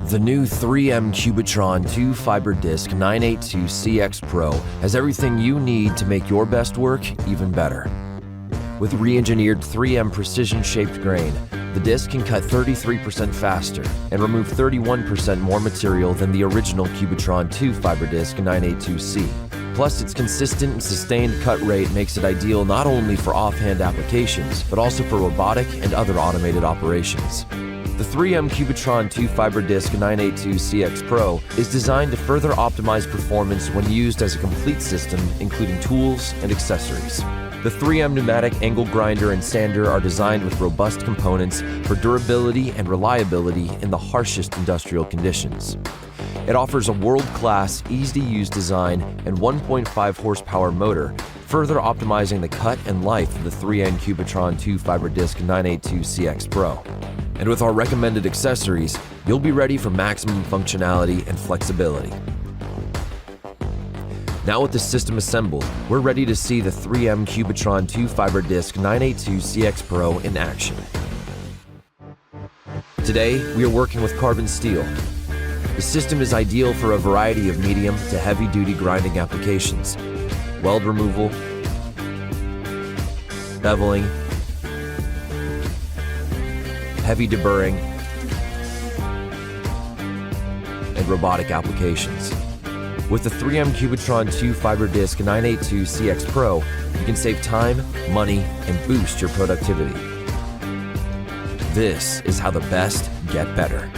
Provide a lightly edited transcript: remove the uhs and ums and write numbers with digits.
The new 3M Cubitron II Fibre Disc 982CX Pro has everything you need to make your best work even better. With re-engineered 3M precision-shaped grain, the disc can cut 33% faster and remove 31% more material than the original Cubitron II Fibre Disc 982C. Plus, its consistent and sustained cut rate makes it ideal not only for offhand applications, but also for robotic and other automated operations. The 3M Cubitron II Fibre Disc 982CX Pro is designed to further optimize performance when used as a complete system, including tools and accessories. The 3M pneumatic angle grinder and sander are designed with robust components for durability and reliability in the harshest industrial conditions. It offers a world-class, easy-to-use design and 1.5 horsepower motor, further optimizing the cut and life of the 3M Cubitron II Fibre Disc 982CX Pro. And with our recommended accessories, you'll be ready for maximum functionality and flexibility. Now with the system assembled, we're ready to see the 3M Cubitron II Fibre Disc 982CX Pro in action. Today, we are working with carbon steel. The system is ideal for a variety of medium to heavy-duty grinding applications: weld removal, beveling, heavy deburring, and robotic applications. With the 3M Cubitron II Fibre Disc 982CX Pro, you can save time, money, and boost your productivity. This is how the best get better.